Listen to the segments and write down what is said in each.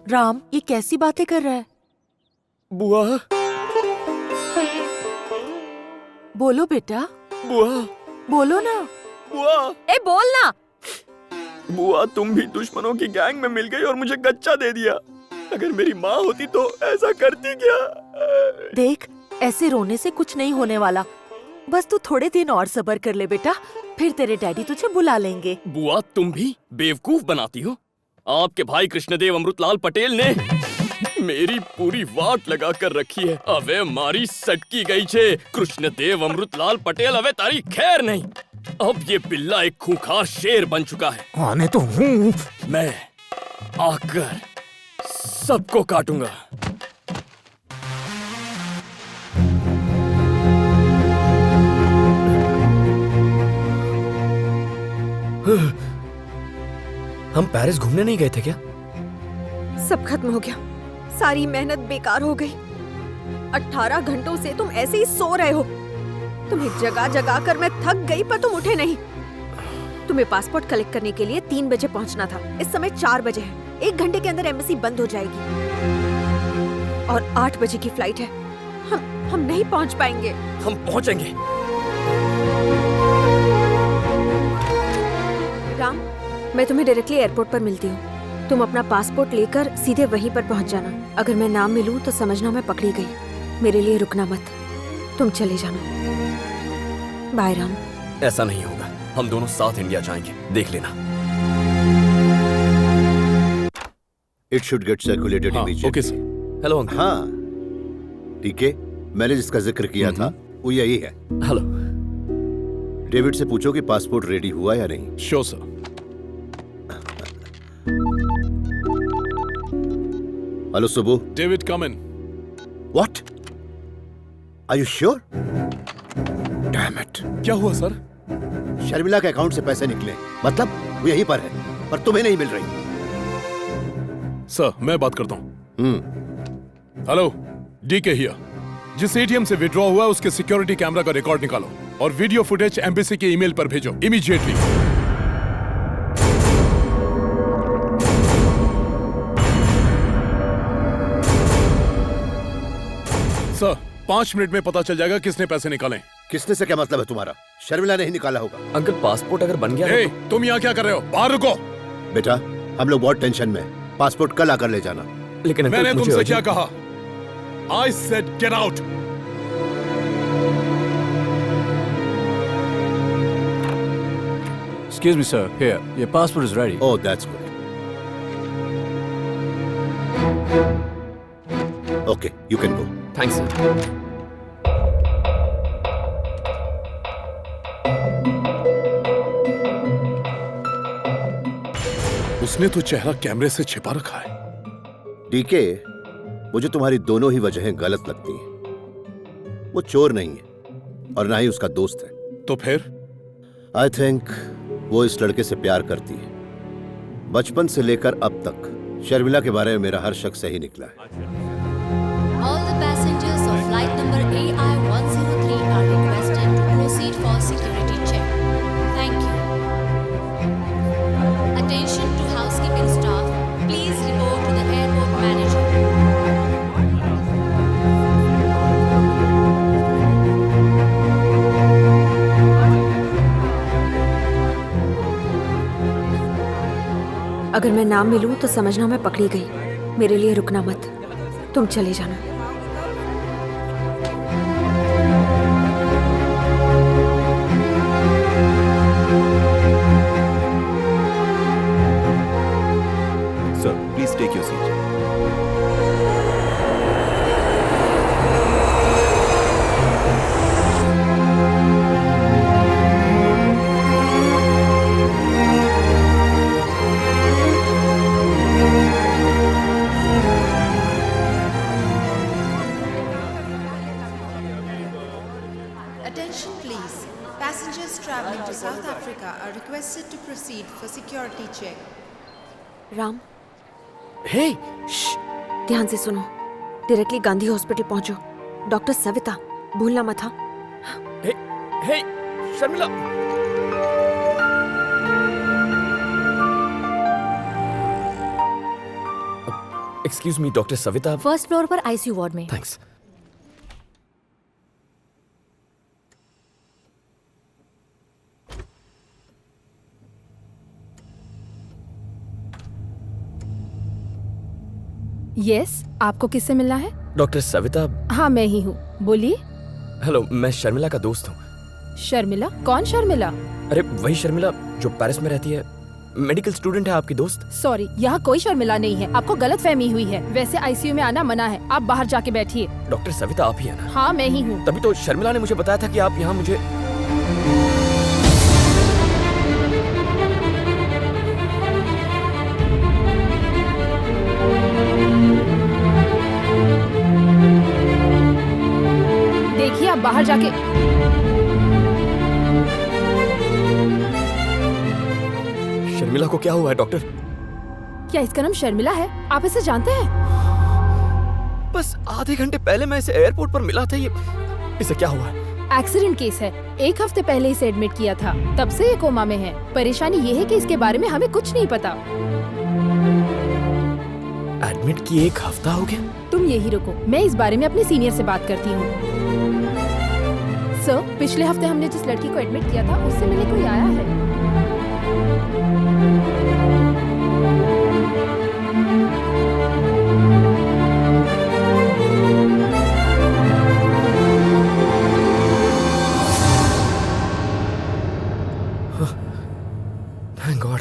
राम, ये कैसी बातें कर रहा है? बुआ, बोलो बेटा, बुआ, बोलो ना। बुआ, ए बोल ना। बुआ, तुम भी दुश्मनों की गैंग में मिल गई और मुझे गच्चा दे दिया। अगर मेरी माँ होती तो ऐसा करती क्या? देख, ऐसे रोने से कुछ नहीं होने वाला। बस तू थोड़े दिन और सब्र कर ले बेटा, फिर तेरे डैडी तुझे बुला लेंगे। बुआ, तुम भी बेवकूफ बनाती हो। आपके भाई कृष्णदेव अमृतलाल पटेल ने मेरी पूरी वाट लगा कर रखी है। अबे मारी सटकी गई छे। कृष्णदेव अमृतलाल पटेल अबे तारी खैर नहीं। अब ये बिल्ला एक खूंखार शेर बन चुका है। आने तो हूँ। मैं आकर सबको काटूंगा। हम पेरिस घूमने नहीं गए थे क्या? सब खत्म हो गया, सारी मेहनत बेकार हो गई। 18 घंटों से तुम ऐसे ही सो रहे हो। तुम्हें जगा जगा कर मैं थक गई, पर तुम उठे नहीं। तुम्हें पासपोर्ट कलेक्ट करने के लिए 3 बजे पहुंचना था। इस समय 4 बजे है। 1 घंटे के अंदर एम्बेसी बंद हो जाएगी और 8 बजे की फ्लाइट है। हम नहीं पहुंच पाएंगे। हम पहुंचेंगे। राम, मैं तुम्हें डायरेक्टली एयरपोर्ट पर मिलती हूँ। तुम अपना पासपोर्ट लेकर सीधे वहीं पर पहुंच जाना। अगर मैं ना मिलूं तो समझना मैं पकड़ी गई। मेरे लिए रुकना मत, तुम चले जाना। बाय राम। ऐसा नहीं होगा, हम दोनों साथ इंडिया जाएंगे, देख लेना। It should get circulated immediately. Okay sir. Hello uncle. हाँ, ठीक है। मैंने जिसका जिक्र किया था वो यही है। हेलो। डेविड से पूछो कि पासपोर्ट रेडी हुआ या नहीं। Sure sir. Hello Subu. David come in. What? Are you sure? Damn it. क्या हुआ सर? शर्मिला के अकाउंट से पैसे निकले, मतलब वो यहीं पर है, पर तुम्हें नहीं मिल रही। सर, मैं बात करता हूँ। Hello, DK here. जिस एटीएम से विड्रॉ हुआ है उसके सिक्योरिटी कैमरा का रिकॉर्ड निकालो और वीडियो फुटेज एम्बेसी के ईमेल पर भेजो इमीडिएटली। सर, 5 मिनट में पता चल जाएगा किसने पैसे निकाले। किसने से क्या मतलब है तुम्हारा? शर्मिला ने ही निकाला होगा। अंकल, पासपोर्ट अगर बन गया तो... तुम यहाँ क्या कर रहे हो? बाहर रुको। बेटा, हम लोग बहुत टेंशन में हैं। पासपोर्ट कल आकर ले जाना। लेकिन मैंने तुमसे क्या कहा? I said get out. Excuse me, sir. Here, your passport is ready. Oh, that's good. Okay, you can go. Thanks sir. उसने तो चेहरा कैमरे से छिपा रखा है। डीके, मुझे तुम्हारी दोनों ही वजहें गलत लगती हैं। वो चोर नहीं है और ना ही उसका दोस्त है। तो फिर? आई थिंक वो इस लड़के से प्यार करती है। बचपन से लेकर अब तक शर्मिला के बारे में मेरा हर शक सही निकला है। All the passengers of flight number AI-103 are requested to proceed for security check. Thank you. Attention to housekeeping staff. Please report to the airport manager. अगर मैं ना मिलूं तो समझना मैं पकड़ी गई। मेरे लिए रुकना मत, तुम चले जाना। Sir, please take your seat. Attention please. Passengers traveling to South Africa are requested to proceed for security check. Ram, हे, ध्यान से सुनो। डायरेक्टली गांधी हॉस्पिटल पहुंचो। डॉक्टर सविता, भूलना मत। हाँ, hey, Sharmila. Excuse me doctor Savita. First floor पर आईसीयू वार्ड में। थैंक्स। यस, आपको किससे मिलना है? डॉक्टर सविता। हाँ, मैं ही हूँ, बोलिए। हेलो, मैं शर्मिला का दोस्त हूँ। शर्मिला? कौन शर्मिला? अरे वही शर्मिला जो पेरिस में रहती है, मेडिकल स्टूडेंट है आपकी दोस्त। सॉरी, यहाँ कोई शर्मिला नहीं है, आपको गलत फहमी हुई है। वैसे आईसीयू में आना मना है, आप बाहर जाके बैठिए। डॉक्टर सविता आप ही है ना? हाँ, मैं ही हूँ। तभी तो शर्मिला ने मुझे बताया था कि आप यहाँ मुझे। देखिए, आप बाहर जाके। शर्मिला को क्या हुआ है डॉक्टर? क्या इसका नाम शर्मिला है? आप इसे जानते हैं? बस आधे घंटे पहले मैं इसे एयरपोर्ट पर मिला था। ये इसे क्या हुआ है? एक्सीडेंट केस है, 1 हफ्ते पहले इसे एडमिट किया था, तब से ये कोमा में है। परेशानी ये है कि इसके बारे में हमें कुछ नहीं पता। एडमिट किए 1 हफ्ता हो गया? तुम यही रुको, मैं इस बारे में अपने सीनियर से बात करती हूँ। सर, पिछले हफ्ते हमने जिस लड़की को एडमिट किया था, उससे मिलने कोई आया है? थैंक गॉड,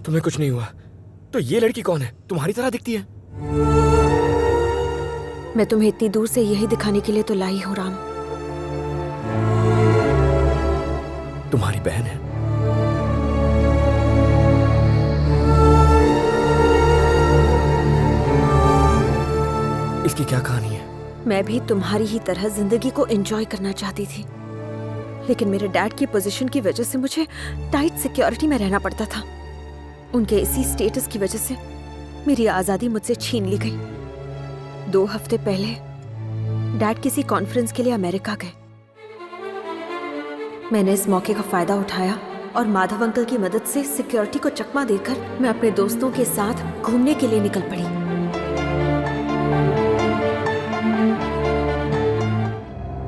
तुम्हें कुछ नहीं हुआ। तो ये लड़की कौन है? तुम्हारी तरह दिखती है। मैं तुम्हें इतनी दूर से यही दिखाने के लिए तो लाई हूँ राम। तुम्हारी बहन है? इसकी क्या कहानी है? मैं भी तुम्हारी ही तरह जिंदगी को एंजॉय करना चाहती थी, लेकिन मेरे डैड की पोजीशन की वजह से मुझे टाइट सिक्योरिटी में रहना पड़ता था। उनके इसी स्टेटस की वजह से मेरी आजादी मुझसे छीन ली गई। 2 हफ्ते पहले डैड किसी कॉन्फ्रेंस के लिए अमेरिका गए। मैंने इस मौके का फायदा उठाया और माधव अंकल की मदद से सिक्योरिटी को चकमा देकर मैं अपने दोस्तों के साथ घूमने के लिए निकल पड़ी।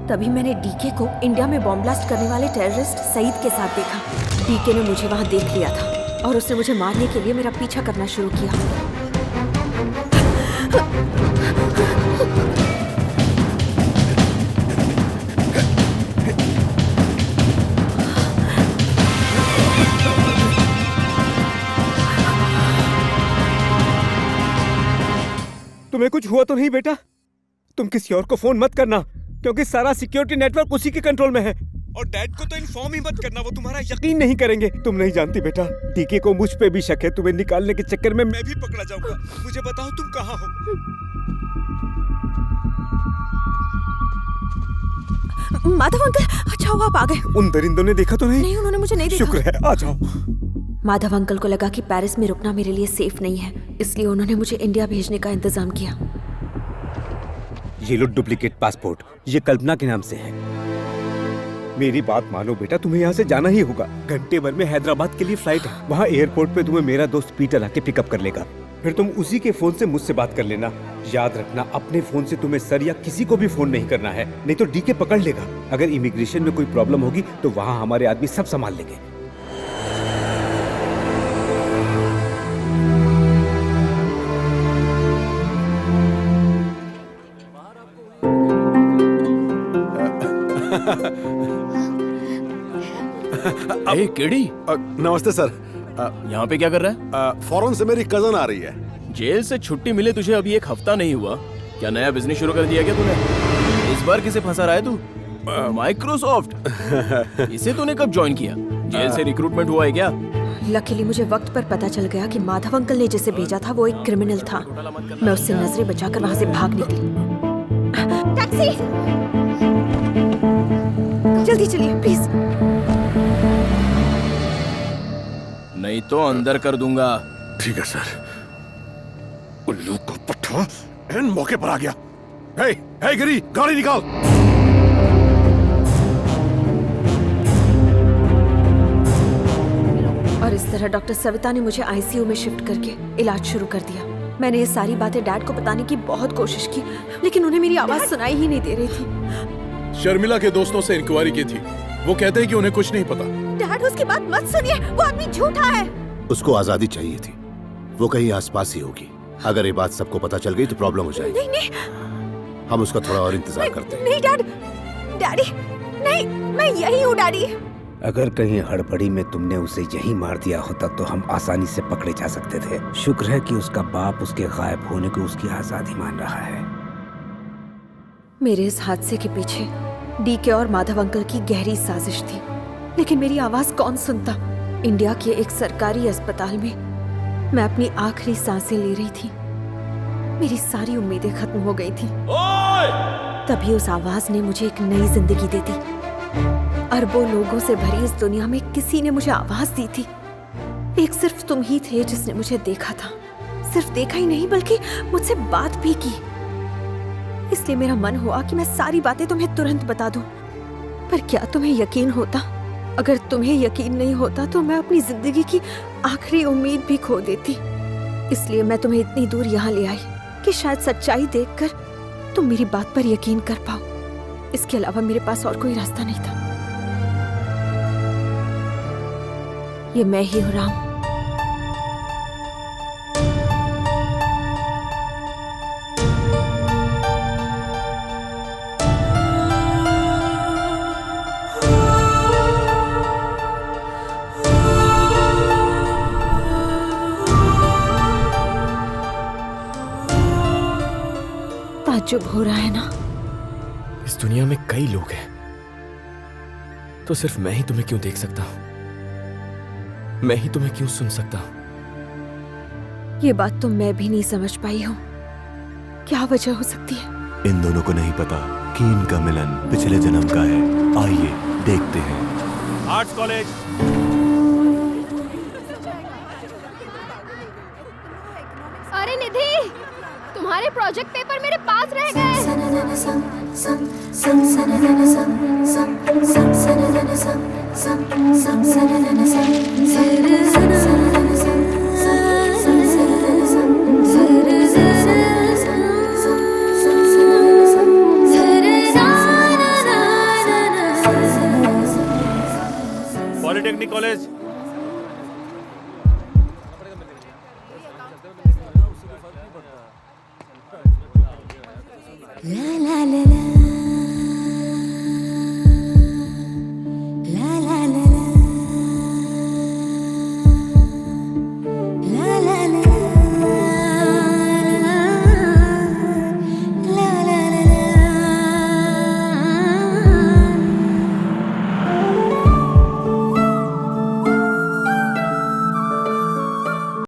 तभी मैंने डीके को इंडिया में बॉम्ब ब्लास्ट करने वाले टेररिस्ट सईद के साथ देखा। डीके ने मुझे वहां देख लिया था और उसने मुझे मारने के लिए मेरा पीछा करना शुरू किया। तुम्हें कुछ हुआ तो नहीं बेटा? तुम किसी और को फोन मत करना, क्योंकि सारा सिक्योरिटी नेटवर्क उसी के कंट्रोल में है। और डैड को तो इन्फॉर्म ही मत करना, वो तुम्हारा यकीन नहीं करेंगे। तुम नहीं जानती बेटा, डीके को मुझ पे भी शक है। तुम्हें निकालने के चक्कर में मैं भी पकड़ा जाऊंगा। मुझे बताओ तुम कहाँ हो? माधव अंकल, अच्छा हुआ आप आ गए। उन दरिंदों ने देखा तो नहीं? नहीं, उन्होंने मुझे नहीं देखा। शुक्र है, आ जाओ। माधव अंकल को लगा कि पेरिस में रुकना मेरे लिए सेफ नहीं है, इसलिए उन्होंने मुझे इंडिया भेजने का इंतजाम किया। ये लो डुप्लीकेट पासपोर्ट, ये कल्पना के नाम से है। मेरी बात मानो बेटा, तुम्हें यहाँ से जाना ही होगा। घंटे भर में हैदराबाद के लिए फ्लाइट है। वहाँ एयरपोर्ट पे तुम्हें मेरा दोस्त पीटर आके पिकअप कर लेगा। फिर तुम उसी के फोन से मुझसे बात कर लेना। याद रखना, अपने फोन से तुम्हें सर या किसी को भी फोन नहीं करना है, नहीं तो डीके पकड़ लेगा। अगर इमिग्रेशन में कोई प्रॉब्लम होगी तो वहाँ हमारे आदमी सब संभाल लेंगे। ए, केडी, नमस्ते सर। यहाँ पे क्या कर रहा है? फॉरेन से मेरी कजन आ रही है। जेल से छुट्टी मिले तुझे अभी 1 हफ्ता नहीं हुआ, क्या नया बिजनेस शुरू कर दिया क्या तूने? इस बार किसे फंसा रहा है तू? माइक्रोसॉफ्ट। इसे तूने कब ज्वाइन किया? जेल से रिक्रूटमेंट हुआ है क्या? लकीली मुझे वक्त पर पता चल गया कि माधव अंकल ने जिसे भेजा था वो एक क्रिमिनल था। मैं उससे नजरें बचाकर वहाँ से भाग निकली। टैक्सी! जल्दी चलिए प्लीज। नहीं तो अंदर कर दूंगा। ठीक है सर। उल्लू को पट्टा एन मौके पर आ गया। हे, हे गिरी, गाड़ी निकाल। और इस तरह डॉक्टर सविता ने मुझे आईसीयू में शिफ्ट करके इलाज शुरू कर दिया। मैंने ये सारी बातें डैड को बताने की बहुत कोशिश की, लेकिन उन्हें मेरी आवाज सुनाई ही नहीं दे रही थी। शर्मिला के दोस्तों से इंक्वायरी की थी, वो कहते हैं कि उन्हें कुछ नहीं पता। डैड उसकी बात मत सुनिए, वो आदमी झूठा है। उसको आजादी चाहिए थी, वो कहीं आसपास ही होगी। अगर ये बात सबको पता चल गई तो प्रॉब्लम हो जाएगी। नहीं नहीं, हम उसका थोड़ा और इंतजार करते हैं। नहीं डैड, डैडी नहीं, मैं यही हूँ डैडी। अगर कहीं हड़बड़ी में तुमने उसे यहीं मार दिया होता तो हम आसानी से पकड़े जा सकते थे। शुक्र है कि उसका बाप उसके गायब होने को उसकी आजादी मान रहा है। मेरे इस हादसे के पीछे डीके और माधव अंकल की गहरी साजिश थी, लेकिन मेरी आवाज कौन सुनता। इंडिया के एक सरकारी अस्पताल में मैं अपनी आखिरी सांसें ले रही थी। मेरी सारी उम्मीदें खत्म हो गई थी। तभी उस आवाज ने मुझे एक नई जिंदगी दे दी। अरबों लोगों से भरी इस दुनिया में किसी ने मुझे आवाज दी थी। एक सिर्फ तुम ही थे जिसने मुझे देखा था। सिर्फ देखा ही नहीं बल्कि मुझसे बात भी की। इसलिए मेरा मन हुआ कि मैं सारी बातें तुम्हें तुरंत बता दूं। पर क्या तुम्हें यकीन होता? अगर तुम्हें यकीन नहीं होता तो मैं अपनी जिंदगी की आखिरी उम्मीद भी खो देती। इसलिए मैं तुम्हें इतनी दूर यहाँ ले आई कि शायद सच्चाई देखकर तुम मेरी बात पर यकीन कर पाओ। इसके अलावा मेरे पास और कोई रास्ता नहीं था। ये मैं ही हूँ राम। ताज्जुब हो रहा है ना? इस दुनिया में कई लोग हैं, तो सिर्फ मैं ही तुम्हें क्यों देख सकता हूं? मैं ही तुम्हें क्यों सुन सकता हूं? ये बात तो मैं भी नहीं समझ पाई हूँ। क्या वजह हो सकती है? इन दोनों को नहीं पता कि इनका मिलन पिछले जन्म का है। आइए देखते हैं। Arts college. अरे निधि, तुम्हारे प्रोजेक्ट पेपर मेरे पास रह गए। Polytechnic college. La la la la